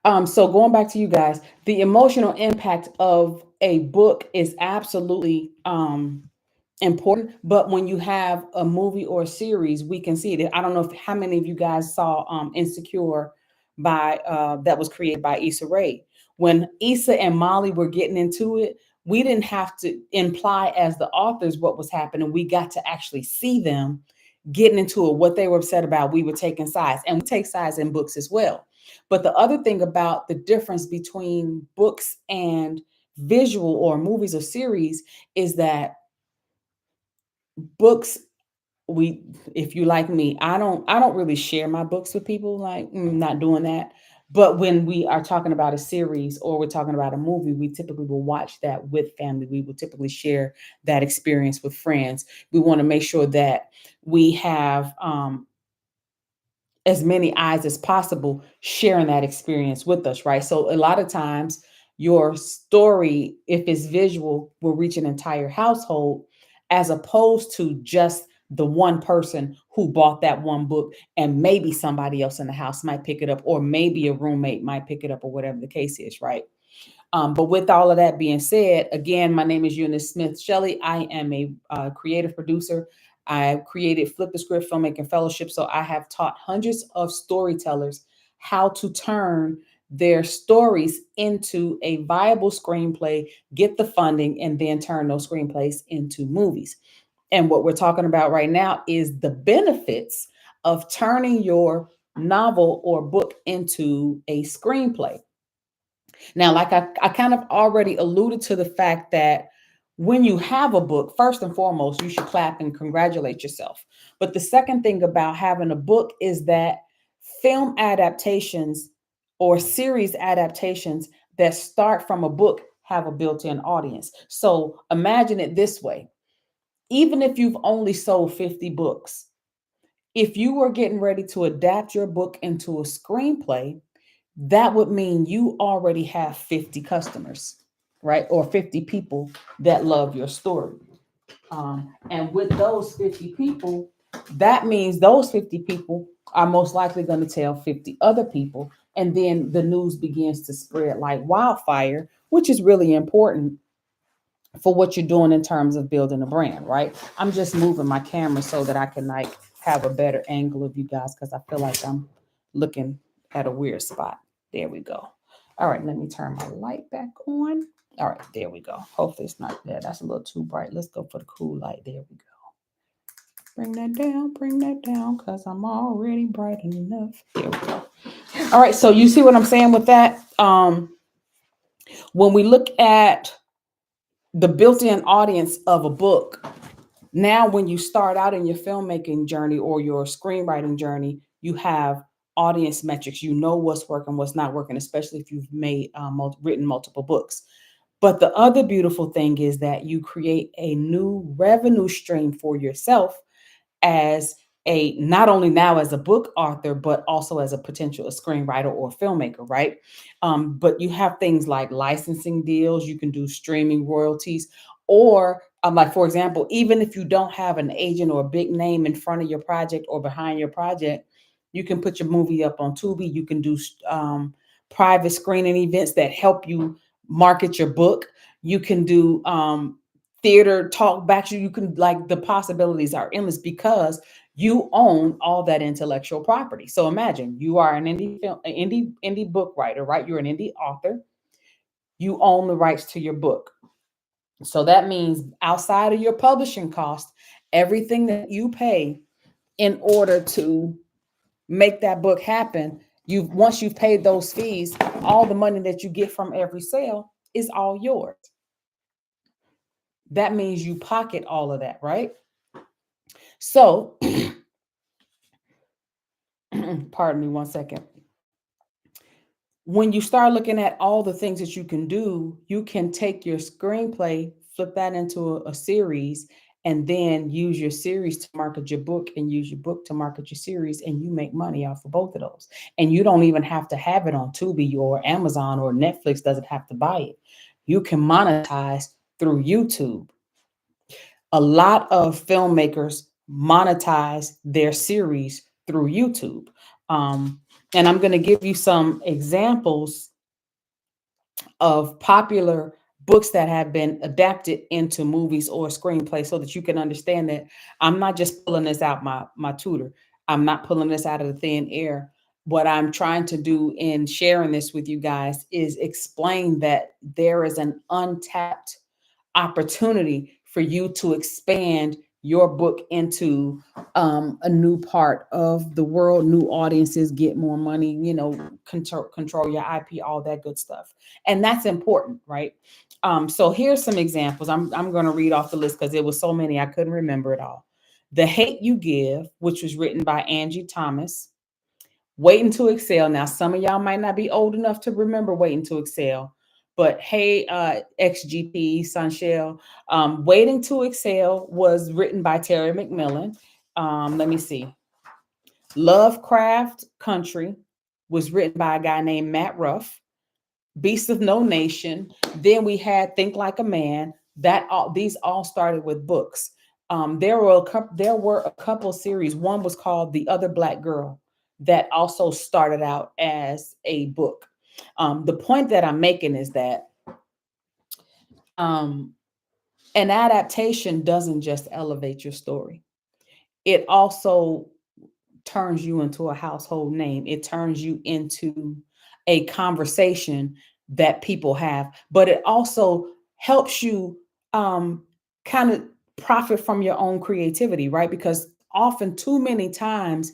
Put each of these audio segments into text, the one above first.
So going back to you guys, the emotional impact of a book is absolutely important. But when you have a movie or a series, we can see it. I don't know if how many of you guys saw Insecure by that was created by Issa Rae. When Issa and Molly were getting into it, we didn't have to imply as the authors what was happening. We got to actually see them getting into it, what they were upset about. We were taking sides, and we take sides in books as well. But the other thing about the difference between books and visual or movies or series is that books, we, if you like me, I don't really share my books with people, like not doing that. But when we are talking about a series or we're talking about a movie, we typically will watch that with family. We will typically share that experience with friends. We want to make sure that we have as many eyes as possible sharing that experience with us, right? So a lot of times your story, if it's visual, will reach an entire household as opposed to just the one person who bought that one book, and maybe somebody else in the house might pick it up, or maybe a roommate might pick it up, or whatever the case is, right? But with all of that being said, again, my name is Eunice Smith Shelley. I am a creative producer. I created Flip the Script Filmmaking Fellowship. So I have taught hundreds of storytellers how to turn their stories into a viable screenplay, get the funding, and then turn those screenplays into movies. And what we're talking about right now is the benefits of turning your novel or book into a screenplay. Now, like I kind of already alluded to the fact that when you have a book, first and foremost, you should clap and congratulate yourself. But the second thing about having a book is that film adaptations or series adaptations that start from a book have a built in audience. So imagine it this way: even if you've only sold 50 books, if you were getting ready to adapt your book into a screenplay, that would mean you already have 50 customers, right? Or 50 people that love your story. And with those 50 people, that means those 50 people are most likely going to tell 50 other people. And then the news begins to spread like wildfire, which is really important for what you're doing in terms of building a brand, right? I'm just moving my camera so that I can like have a better angle of you guys because I feel like I'm looking at a weird spot. There we go. All right, let me turn my light back on. All right, there we go. Hopefully it's not there. That's a little too bright. Let's go for the cool light. There we go. Bring that down, because I'm already bright enough. There we go. All right, so you see what I'm saying with that? When we look at the built-in audience of a book, now when you start out in your filmmaking journey or your screenwriting journey, you have audience metrics. You know what's working, what's not working, especially if you've made written multiple books. But the other beautiful thing is that you create a new revenue stream for yourself as a, not only now as a book author, but also as a potential screenwriter or filmmaker, right? But you have things like licensing deals. You can do streaming royalties, or like for example, even if you don't have an agent or a big name in front of your project or behind your project, you can put your movie up on Tubi. You can do private screening events that help you market your book. You can do theater talk back. You can, like, the possibilities are endless because you own all that intellectual property. So imagine you are an indie book writer, right? You're an indie author. You own the rights to your book. So that means outside of your publishing cost, everything that you pay in order to make that book happen, once you've paid those fees, all the money that you get from every sale is all yours. That means you pocket all of that, right? So, pardon me one second. When you start looking at all the things that you can do, you can take your screenplay, flip that into a series, and then use your series to market your book and use your book to market your series, and you make money off of both of those. And you don't even have to have it on Tubi or Amazon, or Netflix doesn't have to buy it. You can monetize through YouTube. A lot of filmmakers monetize their series through YouTube. Um, And I'm going to give you some examples of popular books that have been adapted into movies or screenplays so that you can understand that I'm not just pulling this out my tutor. I'm not pulling this out of the thin air. What I'm trying to do in sharing this with you guys is explain that there is an untapped opportunity for you to expand your book into a new part of the world, new audiences, get more money, control your IP, all that good stuff. And that's important, right? So here's some examples. I'm going to read off the list because there was so many I couldn't remember it all. The Hate You Give, which was written by Angie Thomas. Waiting to Excel. Now, some of y'all might not be old enough to remember Waiting to Excel, but hey, XGP, Sunshell, Waiting to Excel was written by Terry McMillan. Let me see. Lovecraft Country was written by a guy named Matt Ruff. Beast of No Nation. Then we had Think Like a Man. These all started with books. There were a couple series. One was called The Other Black Girl that also started out as a book. The point that I'm making is that um, an adaptation doesn't just elevate your story. It also turns you into a household name. It turns you into a conversation that people have, but it also helps you kind of profit from your own creativity, right? Because often, too many times,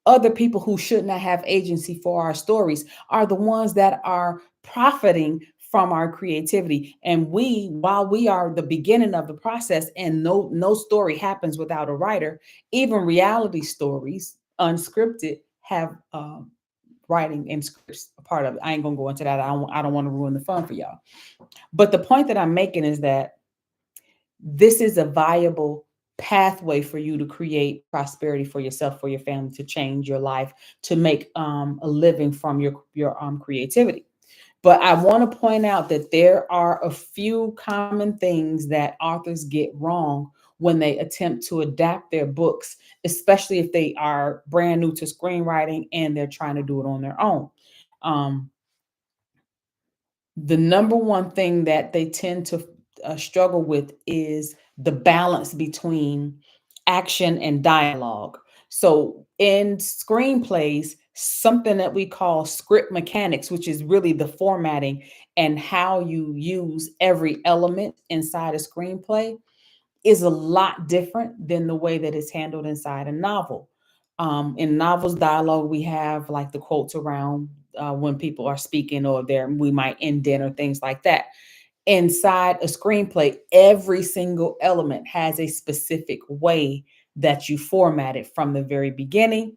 other people who should not have agency for our stories are the ones that are profiting from our creativity. And while we are the beginning of the process, and no story happens without a writer, even reality stories unscripted have writing and scripts a part of it. I ain't gonna go into that. I don't want to ruin the fun for y'all. But the point that I'm making is that this is a viable pathway for you to create prosperity for yourself, for your family, to change your life, to make a living from your creativity. But I want to point out that there are a few common things that authors get wrong when they attempt to adapt their books, especially if they are brand new to screenwriting and they're trying to do it on their own. Um, the number one thing that they tend to struggle with is the balance between action and dialogue. So in screenplays, something that we call script mechanics, which is really the formatting and how you use every element inside a screenplay, is a lot different than the way that it's handled inside a novel. In novels dialogue, we have like the quotes around when people are speaking, or there we might indent or things like that. Inside a screenplay, every single element has a specific way that you format it from the very beginning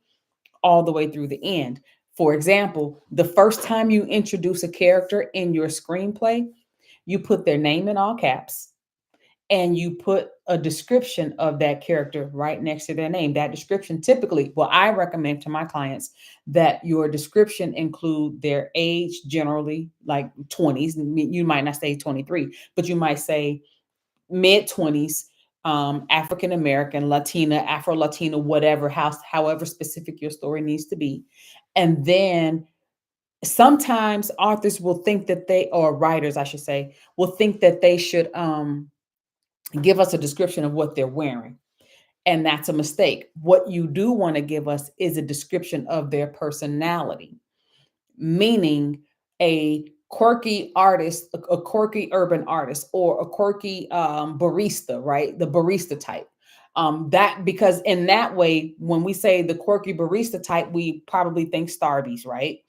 all the way through the end. For example, the first time you introduce a character in your screenplay, you put their name in all caps and you put a description of that character right next to their name. That description typically, well, I recommend to my clients that your description include their age, generally like 20s. You might not say 23, but you might say mid 20s, African American, Latina, Afro Latina, whatever, however specific your story needs to be. And then sometimes authors will think that or writers, I should say, will think that they should give us a description of what they're wearing. And that's a mistake. What you do want to give us is a description of their personality, meaning a quirky artist, a quirky urban artist, or a quirky barista, right? The barista type. That because in that way, when we say the quirky barista type, we probably think Starbucks, right?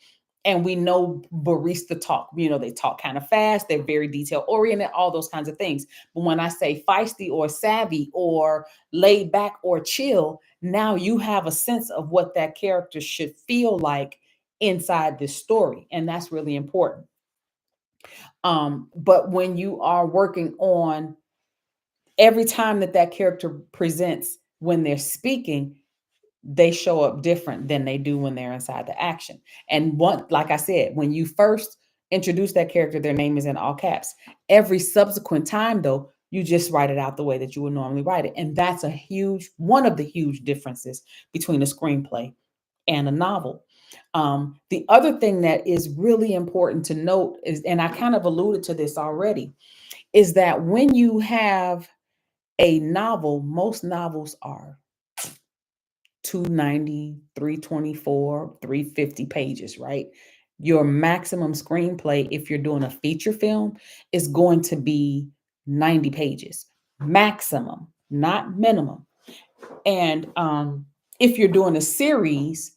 And we know barista talk. They talk kind of fast. They're very detail oriented, all those kinds of things. But when I say feisty or savvy or laid back or chill, now you have a sense of what that character should feel like inside this story. And that's really important. But when you are working on every time that character presents when they're speaking, they show up different than they do when they're inside the action. And like I said, when you first introduce that character, their name is in all caps. Every subsequent time, though, you just write it out the way that you would normally write it. And that's one of the huge differences between a screenplay and a novel. The other thing that is really important to note is, and I kind of alluded to this already, is that when you have a novel, most novels are 290, 324, 350 pages, right? Your maximum screenplay, if you're doing a feature film, is going to be 90 pages, maximum, not minimum. And if you're doing a series,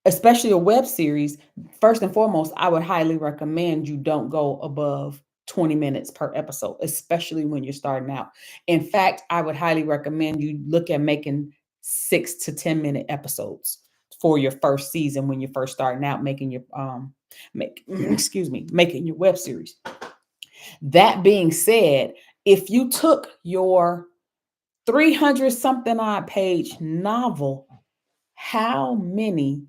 especially a web series, first and foremost, I would highly recommend you don't go above 20 minutes per episode, especially when you're starting out. In fact, I would highly recommend you look at making 6 to 10 minute episodes for your first season when you're first starting out making your make excuse me, making your web series. That being said, if you took your 300 something odd page novel, how many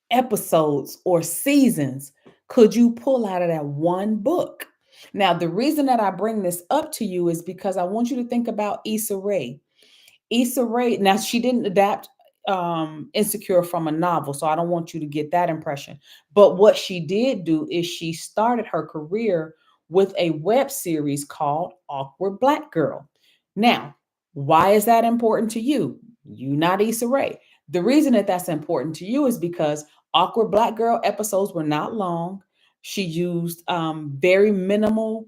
episodes or seasons could you pull out of that one book? Now, the reason that I bring this up to you is because I want you to think about Issa Rae. Issa Rae, now she didn't adapt Insecure from a novel, so I don't want you to get that impression. But what she did do is she started her career with a web series called Awkward Black Girl. Now, why is that important to you? You not Issa Rae. The reason that that's important to you is because Awkward Black Girl episodes were not long. She used very minimal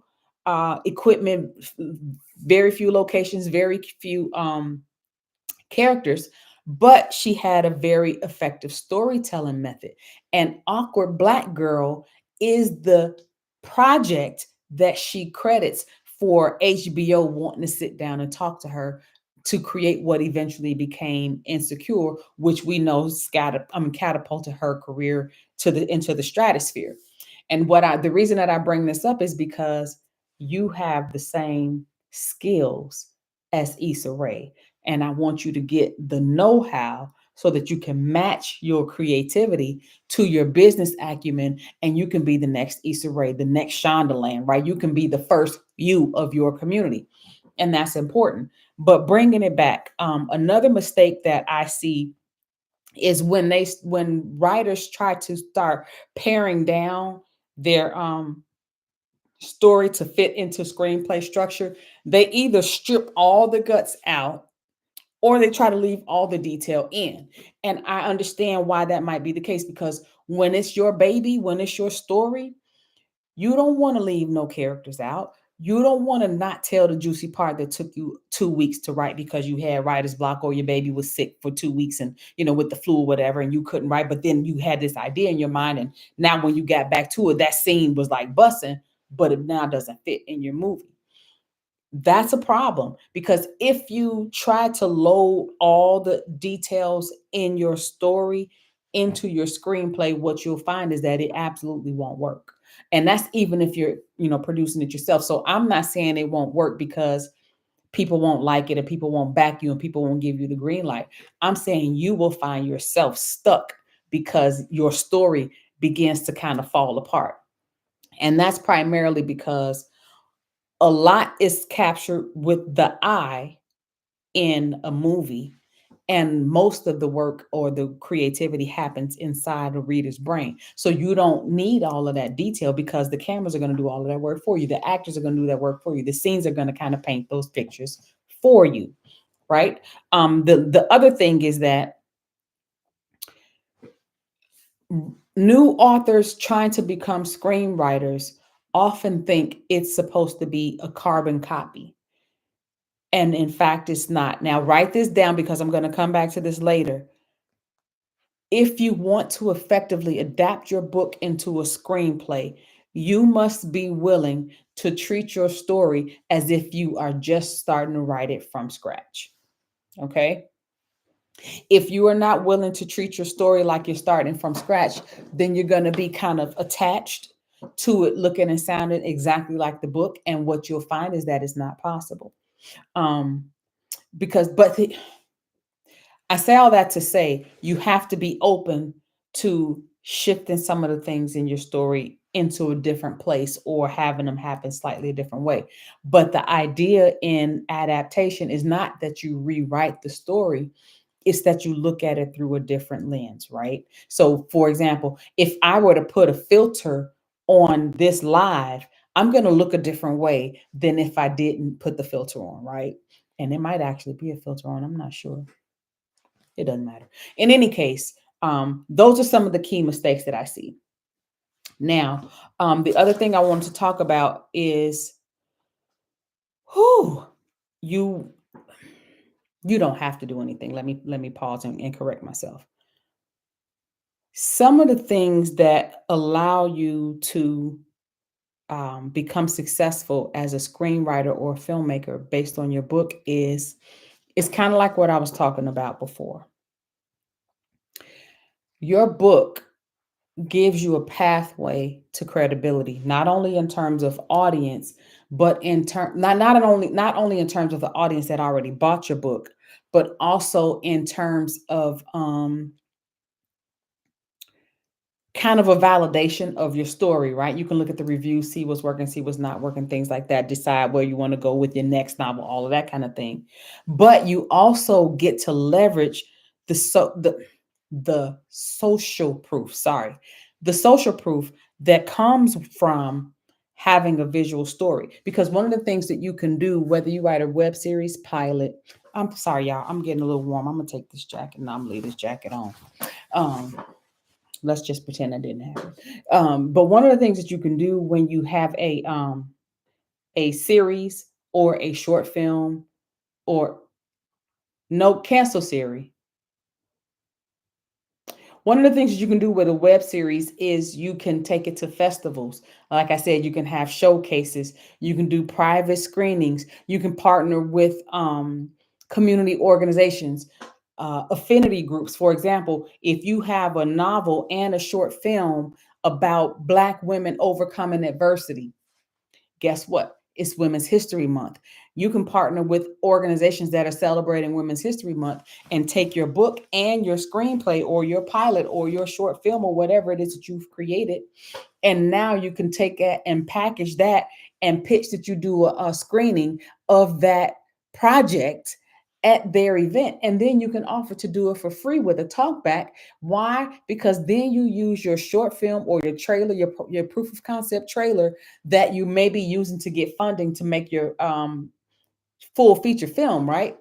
equipment, very few locations, very few characters, but she had a very effective storytelling method. And Awkward Black Girl is the project that she credits for HBO wanting to sit down and talk to her to create what eventually became Insecure, which we know catapulted her career to the into the stratosphere. And the reason that I bring this up is because you have the same skills as Issa Rae, and I want you to get the know-how so that you can match your creativity to your business acumen, and you can be the next Issa Rae, the next Shondaland, right? You can be the first you of your community, and that's important. But bringing it back, another mistake that I see is when writers try to start paring down their story to fit into screenplay structure. They either strip all the guts out or they try to leave all the detail in. And I understand why that might be the case, because when it's your baby, when it's your story, you don't want to leave no characters out. You don't want to not tell the juicy part that took you 2 weeks to write because you had writer's block or your baby was sick for 2 weeks and, with the flu or whatever, and you couldn't write. But then you had this idea in your mind. And now when you got back to it, that scene was like bussing, but it now doesn't fit in your movie. That's a problem, because if you try to load all the details in your story into your screenplay, what you'll find is that it absolutely won't work. And that's even if you're, producing it yourself. So I'm not saying it won't work because people won't like it and people won't back you and people won't give you the green light. I'm saying you will find yourself stuck because your story begins to kind of fall apart. And that's primarily because a lot is captured with the eye in a movie, and most of the work or the creativity happens inside a reader's brain. So you don't need all of that detail because the cameras are going to do all of that work for you. The actors are going to do that work for you. The scenes are going to kind of paint those pictures for you, right? The other thing is that new authors trying to become screenwriters often think it's supposed to be a carbon copy. And in fact, it's not. Now, write this down because I'm going to come back to this later. If you want to effectively adapt your book into a screenplay, you must be willing to treat your story as if you are just starting to write it from scratch. Okay? If you are not willing to treat your story like you're starting from scratch, then you're going to be kind of attached to it, looking and sounding exactly like the book. And what you'll find is that it's not possible. Um, but I say all that to say you have to be open to shifting some of the things in your story into a different place or having them happen slightly a different way. But the idea in adaptation is not that you rewrite the story, It's that you look at it through a different lens, right? So, for example, if I were to put a filter on this live, I'm going to look a different way than if I didn't put the filter on, right? And it might actually be a filter on. I'm not sure. It doesn't matter. In any case, those are some of the key mistakes that I see. Now, the other thing I wanted to talk about is who you you don't have to do anything. Let me pause and correct myself. Some of the things that allow you to become successful as a screenwriter or a filmmaker based on your book is it's kind of like what I was talking about before. Your book gives you a pathway to credibility, not only in terms of audience, but in term not only in terms of the audience that already bought your book, but also in terms of kind of a validation of your story, right? You can look at the reviews, see what's working, see what's not working, things like that, decide where you want to go with your next novel, all of that kind of thing. But you also get to leverage the so the social proof, sorry, the social proof that comes from having a visual story. Because one of the things that you can do, whether you write a web series pilot, I'm sorry, y'all, I'm getting a little warm. I'm gonna take this jacket and I'm gonna leave this jacket on. Um, let's just pretend that didn't happen. But one of the things that you can do when you have a series or a short film or no cancel series. One of the things that you can do with a web series is you can take it to festivals. Like I said, you can have showcases, you can do private screenings, you can partner with community organizations, affinity groups. For example, if you have a novel and a short film about Black women overcoming adversity, guess what? It's Women's History Month. You can partner with organizations that are celebrating Women's History Month and take your book and your screenplay or your pilot or your short film or whatever it is that you've created. And now you can take it and package that and pitch that you do a screening of that project at their event. And then you can offer to do it for free with a talkback. Why? Because then you use your short film or your trailer, your proof of concept trailer that you may be using to get funding to make your full feature film, right?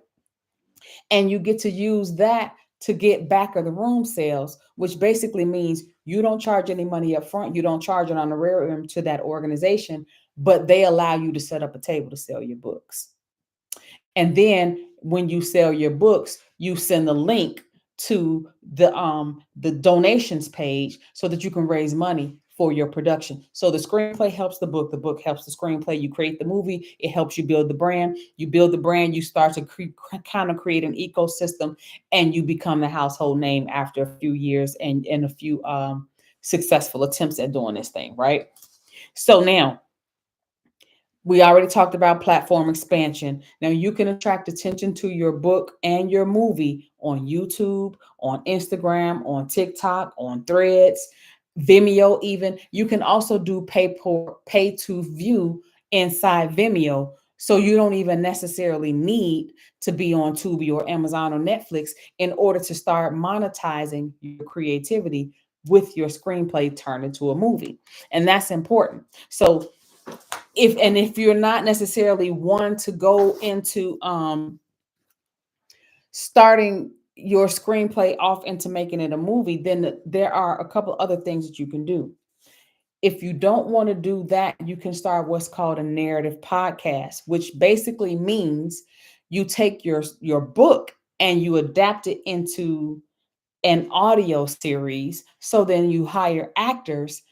And you get to use that to get back of the room sales, which basically means you don't charge any money up front. You don't charge an honorarium to that organization, but they allow you to set up a table to sell your books. And then when you sell your books, you send the link to the donations page so that you can raise money for your production. So the screenplay helps the book helps the screenplay. You create the movie, it helps you build the brand. You build the brand, you start to kind of create an ecosystem, and you become the household name after a few years and a few successful attempts at doing this thing, right? So now we already talked about platform expansion. Now you can attract attention to your book and your movie on YouTube, on Instagram, on TikTok, on Threads, Vimeo even. You can also do pay to view inside Vimeo. So you don't even necessarily need to be on Tubi or Amazon or Netflix in order to start monetizing your creativity with your screenplay turned into a movie. And that's important. So if you're not necessarily one to go into starting your screenplay off into making it a movie, then there are a couple other things that you can do. If you don't want to do that, you can start what's called a narrative podcast, which basically means you take your book and you adapt it into an audio series. So then you hire actors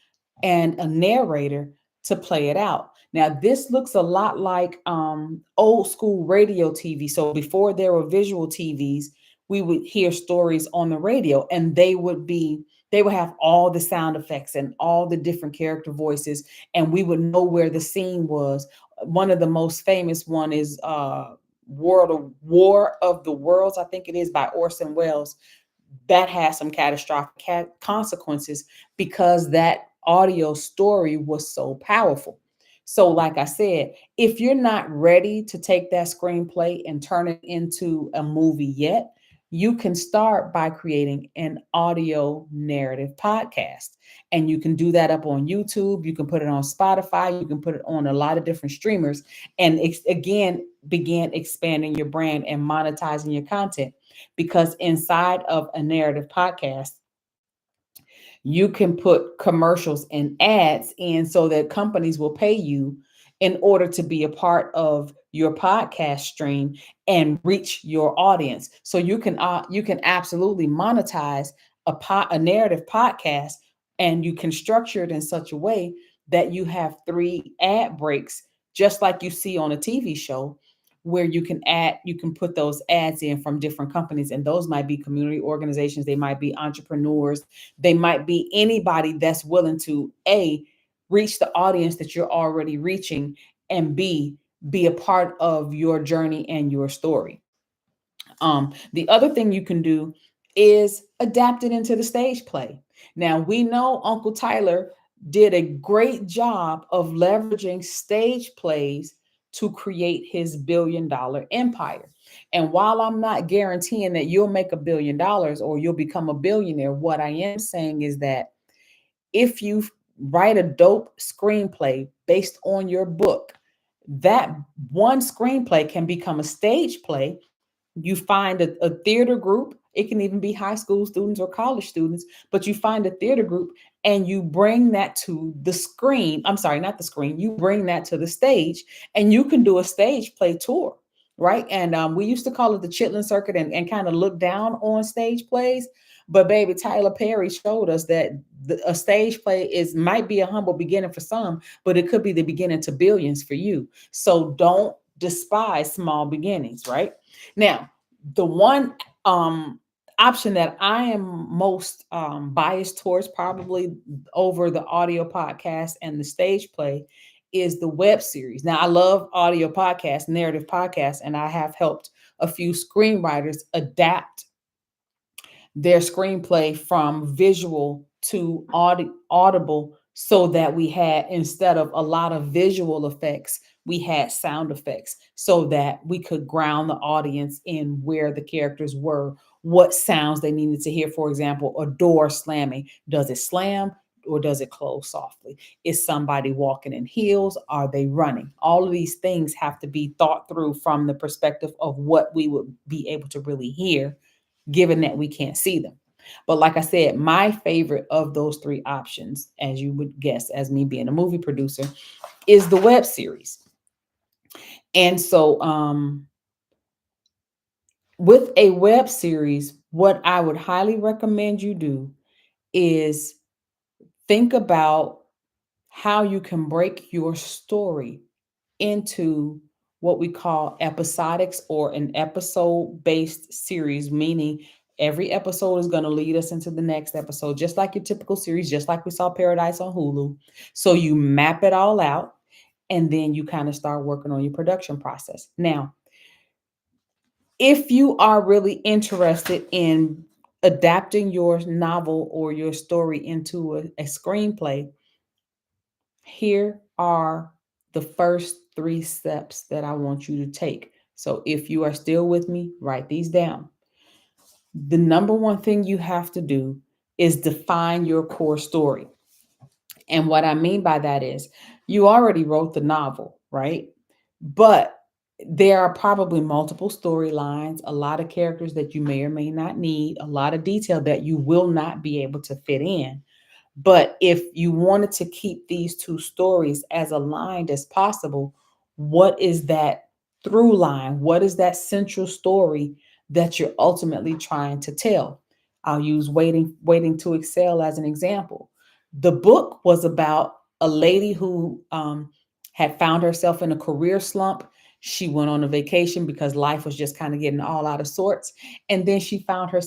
and a narrator to play it out. Now, this looks a lot like old school radio TV. So before there were visual TVs, we would hear stories on the radio, and they would have all the sound effects and all the different character voices, and we would know where the scene was. One of the most famous one is World of War of the Worlds, I think it is, by Orson Welles. That has some catastrophic consequences because that audio story was so powerful. So, like I said, if you're not ready to take that screenplay and turn it into a movie yet, you can start by creating an audio narrative podcast. And you can do that up on YouTube. You can put it on Spotify. You can put it on a lot of different streamers. And again, begin expanding your brand and monetizing your content. Because inside of a narrative podcast, you can put commercials and ads in so that companies will pay you in order to be a part of your podcast stream and reach your audience. So you can absolutely monetize a narrative podcast, and you can structure it in such a way that you have 3 ad breaks, just like you see on a TV show, where you can put those ads in from different companies, and those might be community organizations, they might be entrepreneurs, they might be anybody that's willing to A, reach the audience that you're already reaching, and B, be a part of your journey and your story. The other thing you can do is adapt it into the stage play. Now, we know Uncle Tyler did a great job of leveraging stage plays to create his $1 billion empire. And while I'm not guaranteeing that you'll make $1 billion or you'll become a billionaire, what I am saying is that if you write a dope screenplay based on your book, that one screenplay can become a stage play. You find a theater group. It can even be high school students or college students, but you find a theater group and you bring that to the screen. I'm sorry, not the screen. You bring that to the stage, and you can do a stage play tour, right? And we used to call it the Chitlin Circuit, and kind of look down on stage plays. But baby, Tyler Perry showed us that a stage play might be a humble beginning for some, but it could be the beginning to billions for you. So don't despise small beginnings, right? Now, the one option that I am most biased towards, probably over the audio podcast and the stage play, is the web series. Now, I love audio podcasts, narrative podcasts, and I have helped a few screenwriters adapt their screenplay from visual to audible, so that we had, instead of a lot of visual effects, we had sound effects, so that we could ground the audience in where the characters were, what sounds they needed to hear. For example, a door slamming, does it slam or does it close softly? Is somebody walking in heels? Are they running? All of these things have to be thought through from the perspective of what we would be able to really hear, given that we can't see them. But like I said, my favorite of those 3 options, as you would guess, as me being a movie producer, is the web series. And so with a web series, what I would highly recommend you do is think about how you can break your story into what we call episodics, or an episode based series, meaning every episode is going to lead us into the next episode, just like your typical series, just like we saw Paradise on Hulu. So you map it all out, and then you kind of start working on your production process. Now, if you are really interested in adapting your novel or your story into a screenplay, here are the first 3 steps that I want you to take. So if you are still with me, write these down. The number one thing you have to do is define your core story. And what I mean by that is, you already wrote the novel, right? But there are probably multiple storylines, a lot of characters that you may or may not need, a lot of detail that you will not be able to fit in. But if you wanted to keep these 2 stories as aligned as possible, what is that through line? What is that central story that you're ultimately trying to tell? I'll use Waiting to Excel as an example. The book was about a lady who had found herself in a career slump. She went on a vacation because life was just kind of getting all out of sorts. And then she found herself